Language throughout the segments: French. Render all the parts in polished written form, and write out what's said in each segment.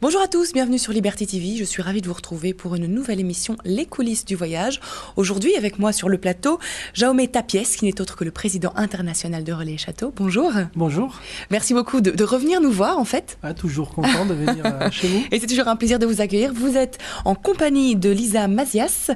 Bonjour à tous, bienvenue sur Liberté TV. Je suis ravie de vous retrouver pour une nouvelle émission Les coulisses du voyage. Aujourd'hui, avec moi sur le plateau, Jaume Tapiès, qui n'est autre que le président international de Relais et Châteaux. Bonjour. Bonjour. Merci beaucoup de revenir nous voir en fait. Toujours content de venir chez vous. Et c'est toujours un plaisir de vous accueillir. Vous êtes en compagnie de Lisa Mazias,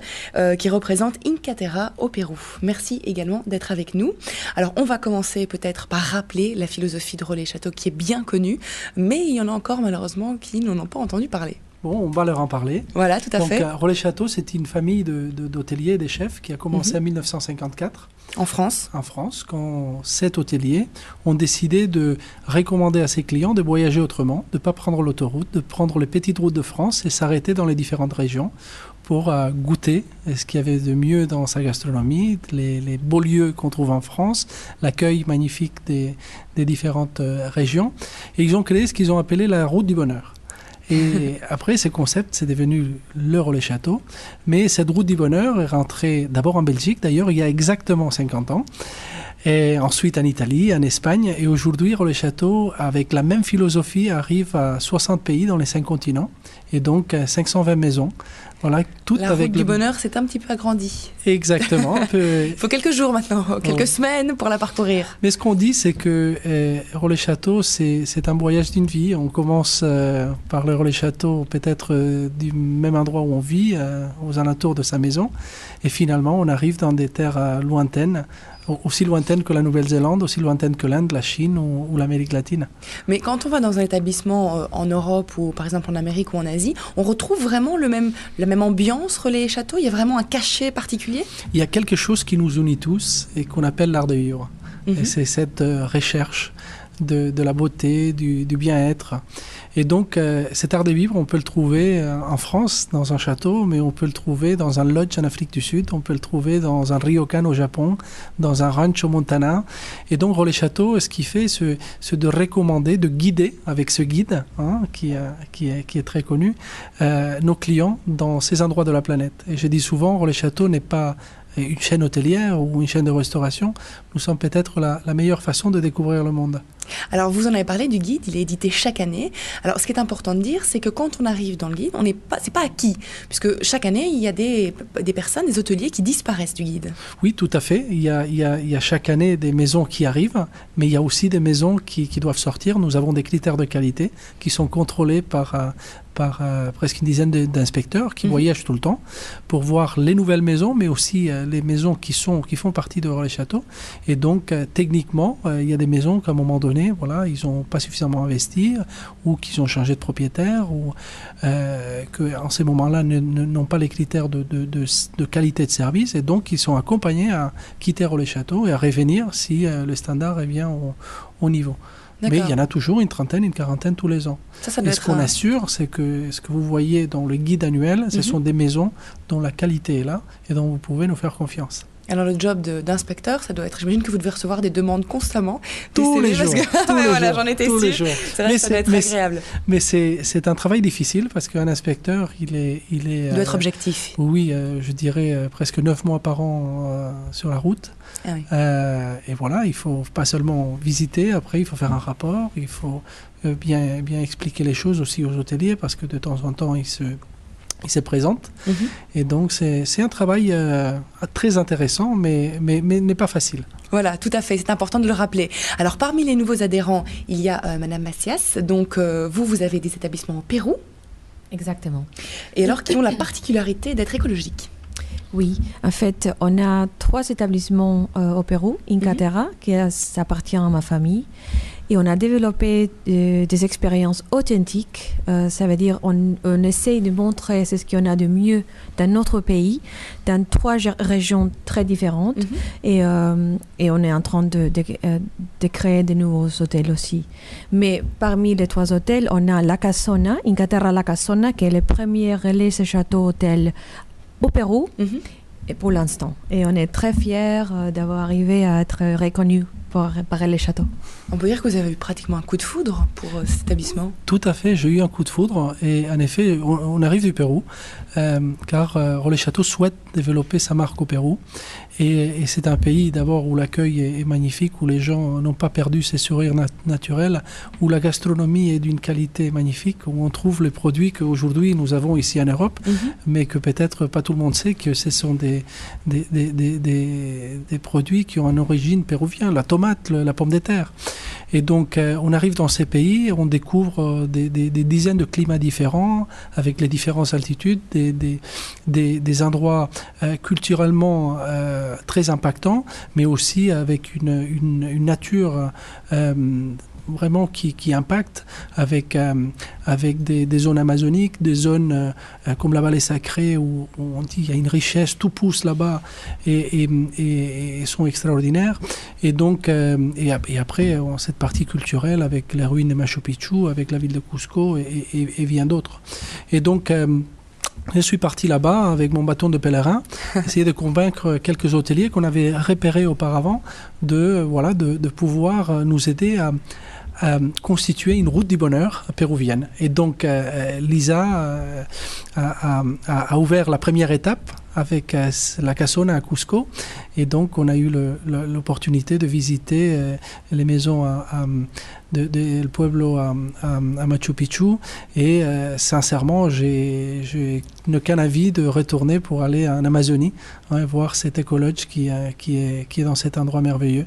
qui représente Inca Terra au Pérou. Merci également d'être avec nous. Alors, on va commencer peut-être par rappeler la philosophie de Relais et Châteaux qui est bien connue, mais il y en a encore malheureusement qui n'en ont pas entendu parler. Bon, on va leur en parler. Voilà, tout à fait. Donc, Relais Châteaux, c'est une famille d'hôteliers et des chefs qui a commencé en 1954. En France. En France, quand 7 hôteliers ont décidé de recommander à ses clients de voyager autrement, de ne pas prendre l'autoroute, de prendre les petites routes de France et s'arrêter dans les différentes régions pour goûter ce qu'il y avait de mieux dans sa gastronomie, les beaux lieux qu'on trouve en France, l'accueil magnifique des différentes régions. Et ils ont créé ce qu'ils ont appelé la route du bonheur. Et après, ce concept, c'est devenu le Relais Châteaux. Mais cette route du bonheur est rentrée d'abord en Belgique, d'ailleurs, il y a exactement 50 ans. Et ensuite en Italie, en Espagne. Et aujourd'hui, Relais Châteaux, avec la même philosophie, arrive à 60 pays dans les 5 continents. Et donc 520 maisons. Voilà, toutes la avec route du bonheur s'est un petit peu agrandie. Exactement. Il faut quelques jours maintenant, quelques semaines pour la parcourir. Mais ce qu'on dit, c'est que Relais Châteaux, c'est un voyage d'une vie. On commence par le Relais Châteaux, peut-être du même endroit où on vit, aux alentours de sa maison. Et finalement, on arrive dans des terres lointaines, aussi lointaines que la Nouvelle-Zélande, aussi lointaines que l'Inde, la Chine ou l'Amérique latine. Mais quand on va dans un établissement en Europe ou par exemple en Amérique ou en Asie, on retrouve vraiment la même ambiance Relais et Châteaux? Il y a vraiment un cachet particulier? Il y a quelque chose qui nous unit tous et qu'on appelle l'art de vivre. Et c'est cette recherche de la beauté, du bien-être. Et donc, cet art de vivre, on peut le trouver en France, dans un château, mais on peut le trouver dans un lodge en Afrique du Sud, on peut le trouver dans un ryokan au Japon, dans un ranch au Montana. Et donc, Relais Châteaux, ce qu'il fait, c'est de recommander, de guider, avec ce guide, qui est très connu, nos clients dans ces endroits de la planète. Et je dis souvent, Relais Châteaux n'est pas une chaîne hôtelière ou une chaîne de restauration. Nous sommes peut-être la meilleure façon de découvrir le monde. Alors, vous en avez parlé du guide, il est édité chaque année. Alors, ce qui est important de dire, c'est que quand on arrive dans le guide, c'est pas acquis, puisque chaque année, il y a des personnes, des hôteliers qui disparaissent du guide. Oui, tout à fait. Il y a chaque année des maisons qui arrivent, mais il y a aussi des maisons qui doivent sortir. Nous avons des critères de qualité qui sont contrôlés par presque une dizaine d'inspecteurs qui voyagent tout le temps pour voir les nouvelles maisons, mais aussi les maisons qui font partie de Relais Châteaux. Et donc, techniquement, il y a des maisons qu'à un moment donné, voilà, ils n'ont pas suffisamment investi ou qu'ils ont changé de propriétaire ou qu'en ces moments-là n'ont pas les critères de qualité de service et donc ils sont accompagnés à quitter Relais Châteaux et à revenir si le standard est bien au niveau. Mais il y en a toujours une trentaine, une quarantaine tous les ans. Et ce qu'on assure, c'est que ce que vous voyez dans le guide annuel, ce sont des maisons dont la qualité est là et dont vous pouvez nous faire confiance. Alors le job d'inspecteur, ça doit être, j'imagine que vous devez recevoir des demandes constamment. Tous les jours. Voilà, j'en étais sûre. C'est vrai que ça doit être agréable. Mais c'est un travail difficile parce qu'un inspecteur, il doit être objectif. Oui, je dirais presque 9 mois par an sur la route. Ah oui. Et voilà, il faut pas seulement visiter, après il faut faire un rapport, il faut bien expliquer les choses aussi aux hôteliers parce que de temps en temps, ils se présente. Et donc, c'est un travail très intéressant, mais pas facile. Voilà, tout à fait. C'est important de le rappeler. Alors, parmi les nouveaux adhérents, il y a Madame Macias. Donc, vous avez des établissements au Pérou. Exactement. Et alors, qui ont la particularité d'être écologiques. Oui, en fait, on a 3 établissements au Pérou, Inca Terra, qui appartient à ma famille. Et on a développé des expériences authentiques. Ça veut dire on essaye de montrer ce qu'il y en a de mieux dans notre pays, dans 3 régions très différentes. Et on est en train de créer de nouveaux hôtels aussi. Mais parmi les 3 hôtels, on a La Casona, Inca Terra La Casona, qui est le premier relais et château hôtel au Pérou, et pour l'instant. Et on est très fiers d'avoir arrivé à être reconnus par les châteaux. On peut dire que vous avez eu pratiquement un coup de foudre pour cet établissement. Tout à fait, j'ai eu un coup de foudre et en effet, on arrive du Pérou car Relais Châteaux souhaite développer sa marque au Pérou. Et c'est un pays d'abord où l'accueil est magnifique, où les gens n'ont pas perdu ces sourires naturels, où la gastronomie est d'une qualité magnifique, où on trouve les produits qu'aujourd'hui nous avons ici en Europe, mais que peut-être pas tout le monde sait que ce sont des produits qui ont une origine péruvienne, la tomate, la pomme de terre. Et donc on arrive dans ces pays, on découvre des dizaines de climats différents, avec les différentes altitudes, des endroits culturellement très impactants, mais aussi avec une nature vraiment qui impacte, avec des zones amazoniques, des zones comme la vallée sacrée où on dit qu'il y a une richesse, tout pousse là-bas et sont extraordinaires. Et donc, et après, cette partie culturelle avec les ruines de Machu Picchu, avec la ville de Cusco et bien d'autres. Et donc, je suis parti là-bas avec mon bâton de pèlerin, essayer de convaincre quelques hôteliers qu'on avait repérés auparavant de pouvoir nous aider à constituer une route du bonheur péruvienne. Et donc, Lisa a ouvert la première étape avec la Casona à Cusco. Et donc, on a eu l'opportunité de visiter les maisons de Pueblo à Machu Picchu. Et sincèrement, j'ai qu'un envie de retourner pour aller en Amazonie, voir cet écologe qui est dans cet endroit merveilleux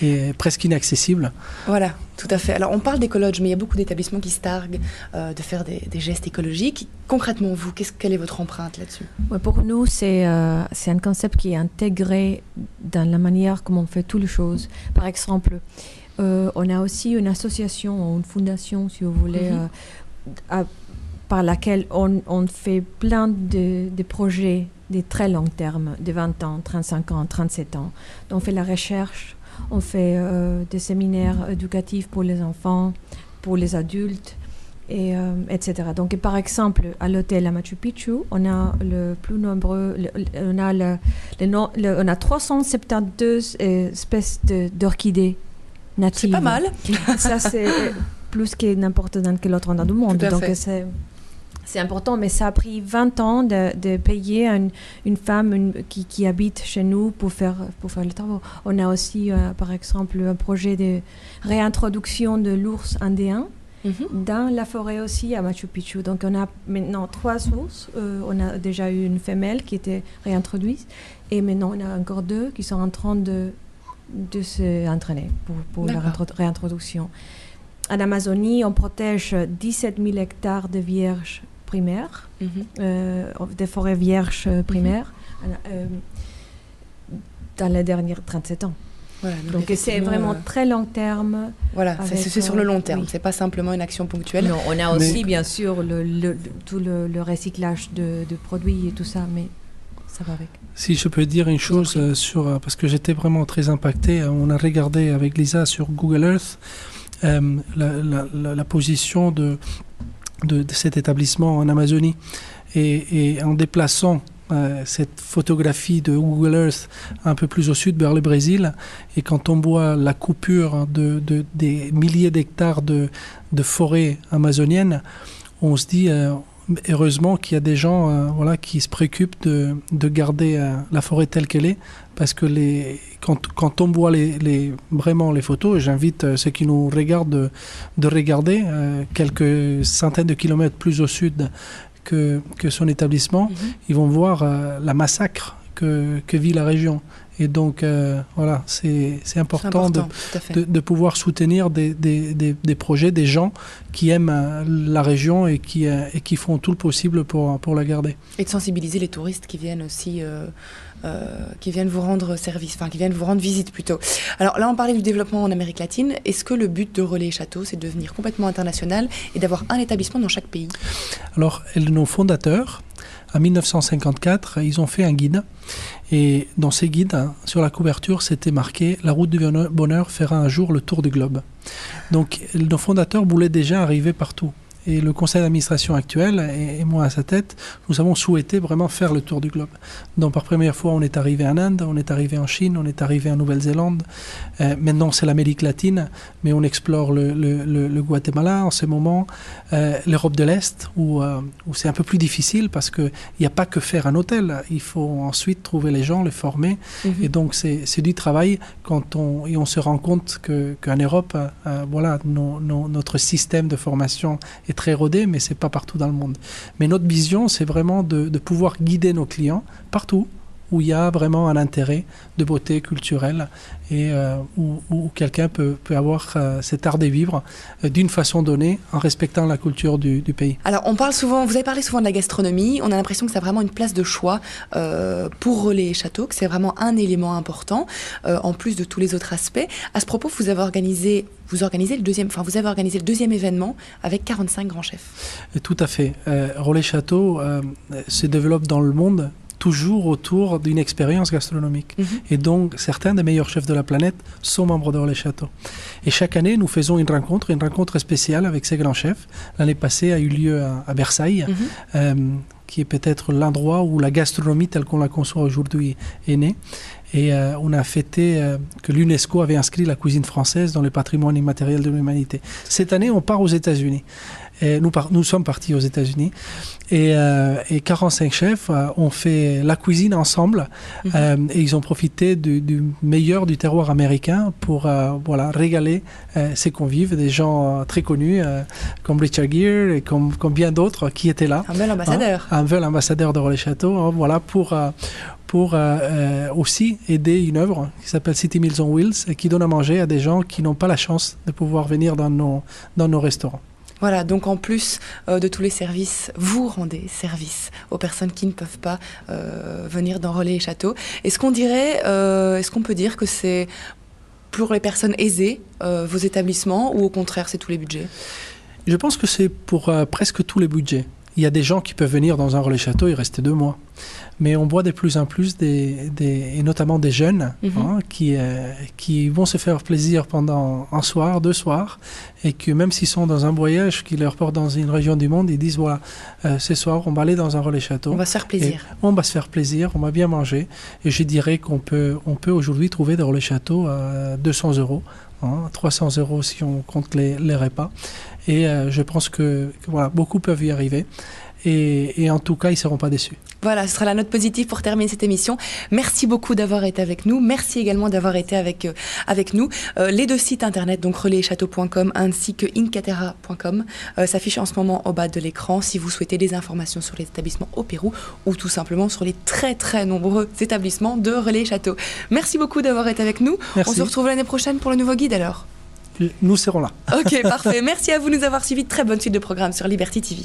et presque inaccessible. Voilà, tout à fait. Alors, on parle d'écologe, mais il y a beaucoup d'établissements qui se targuent de faire des gestes écologiques. Concrètement, vous, quelle est votre empreinte là-dessus? Ouais, pour nous, c'est un concept qui est intégré dans la manière comme on fait toutes les choses. Par exemple, on a aussi une association ou une fondation, si vous voulez, par laquelle on fait plein de projets de très long terme, de 20 ans, 35 ans, 37 ans. Donc, on fait la recherche, on fait des séminaires éducatifs pour les enfants, pour les adultes, etc. Donc, par exemple, à l'hôtel à Machu Picchu, on a le plus nombreux, on a 372 espèces d'orchidées natives. C'est pas mal. Ça, c'est plus que n'importe dans quel autre endroit du monde. Donc, c'est important, mais ça a pris 20 ans de payer une femme qui habite chez nous pour faire le travail. On a aussi, par exemple, un projet de réintroduction de l'ours indien dans la forêt aussi à Machu Picchu. Donc, on a maintenant 3 ours. On a déjà eu une femelle qui était réintroduite. Et maintenant, on a encore 2 qui sont en train de s'entraîner pour la réintroduction. En Amazonie, on protège 17 000 hectares de vierges primaires, des forêts vierges primaires, dans les derniers 37 ans. Voilà, donc c'est vraiment très long terme. Voilà, c'est sur le long terme, c'est pas simplement une action ponctuelle. Non, on a aussi bien sûr tout le recyclage de produits et tout ça, mais ça va avec. Si je peux dire une chose parce que j'étais vraiment très impacté, on a regardé avec Lisa sur Google Earth la position de cet établissement en Amazonie et en déplaçant cette photographie de Google Earth un peu plus au sud vers le Brésil, et quand on voit la coupure des milliers d'hectares de forêts amazoniennes, on se dit heureusement qu'il y a des gens qui se préoccupent de garder la forêt telle qu'elle est, parce que quand on voit vraiment les photos, et j'invite ceux qui nous regardent de regarder quelques centaines de kilomètres plus au sud que son établissement, ils vont voir la massacre que vit la région. Et donc, c'est important de pouvoir soutenir des projets, des gens qui aiment la région et qui font tout le possible pour la garder. Et de sensibiliser les touristes qui viennent aussi, qui viennent vous rendre service, qui viennent vous rendre visite plutôt. Alors là, on parlait du développement en Amérique latine. Est-ce que le but de Relais Château, c'est de devenir complètement international et d'avoir un établissement dans chaque pays? Alors, nos fondateurs, en 1954, ils ont fait un guide. Et dans ces guides, sur la couverture, c'était marqué « La route du bonheur fera un jour le tour du globe ». Donc, nos fondateurs voulaient déjà arriver partout. et le conseil d'administration actuel, et moi à sa tête, nous avons souhaité vraiment faire le tour du globe. Donc par première fois, on est arrivé en Inde, on est arrivé en Chine, on est arrivé en Nouvelle-Zélande. Maintenant, c'est l'Amérique latine, mais on explore le Guatemala en ce moment, l'Europe de l'Est, où c'est un peu plus difficile parce qu'il n'y a pas que faire un hôtel. Il faut ensuite trouver les gens, les former. Et donc, c'est du travail et on se rend compte qu'en Europe, voilà, notre système de formation est très rodé, mais ce n'est pas partout dans le monde. Mais notre vision, c'est vraiment de pouvoir guider nos clients partout où il y a vraiment un intérêt de beauté culturelle et où quelqu'un peut avoir cet art de vivre d'une façon donnée en respectant la culture du pays. Alors vous avez parlé souvent de la gastronomie, on a l'impression que c'est vraiment une place de choix pour Relais et Châteaux, que c'est vraiment un élément important en plus de tous les autres aspects. À ce propos, vous avez organisé le deuxième événement avec 45 grands chefs. Tout à fait. Relais Châteaux se développe dans le monde toujours autour d'une expérience gastronomique. Et donc, certains des meilleurs chefs de la planète sont membres de Relais Châteaux. Et chaque année, nous faisons une rencontre spéciale avec ces grands chefs. L'année passée a eu lieu à Versailles, qui est peut-être l'endroit où la gastronomie telle qu'on la conçoit aujourd'hui est née. Et on a fêté que l'UNESCO avait inscrit la cuisine française dans le patrimoine immatériel de l'humanité. Cette année, on part aux États-Unis. Et nous sommes partis aux États-Unis et 45 chefs ont fait la cuisine ensemble et ils ont profité du meilleur du terroir américain pour régaler ces convives, des gens très connus comme Richard Gere et comme bien d'autres qui étaient là. Un bel ambassadeur. Un bel ambassadeur de Relais Châteaux, pour aussi aider une œuvre qui s'appelle City Meals on Wheels et qui donne à manger à des gens qui n'ont pas la chance de pouvoir venir dans nos restaurants. Voilà, donc en plus de tous les services, vous rendez service aux personnes qui ne peuvent pas venir dans Relais et Châteaux. Est-ce qu'on peut dire que c'est pour les personnes aisées, vos établissements, ou au contraire, c'est tous les budgets ? Je pense que c'est pour presque tous les budgets. Il y a des gens qui peuvent venir dans un Relais Châteaux et rester 2 mois. Mais on voit de plus en plus, et notamment des jeunes, qui vont se faire plaisir pendant un soir, 2 soirs, et que même s'ils sont dans un voyage qui leur porte dans une région du monde, ils disent voilà, ce soir, on va aller dans un Relais Châteaux. On va se faire plaisir. On va se faire plaisir, on va bien manger. Et je dirais qu'on peut aujourd'hui trouver des Relais Châteaux à 200 €. 300 € si on compte les repas. Et je pense que voilà, beaucoup peuvent y arriver. Et en tout cas, ils ne seront pas déçus. Voilà, ce sera la note positive pour terminer cette émission. Merci beaucoup d'avoir été avec nous. Merci également d'avoir été avec nous. Les 2 sites internet, donc relaieschâteaux.com ainsi que incaterra.com, s'affichent en ce moment au bas de l'écran si vous souhaitez des informations sur les établissements au Pérou ou tout simplement sur les très très nombreux établissements de Relais et Châteaux. Merci beaucoup d'avoir été avec nous. Merci. On se retrouve l'année prochaine pour le nouveau guide alors. Nous serons là. Ok, parfait. Merci à vous de nous avoir suivis. Très bonne suite de programme sur Liberty TV.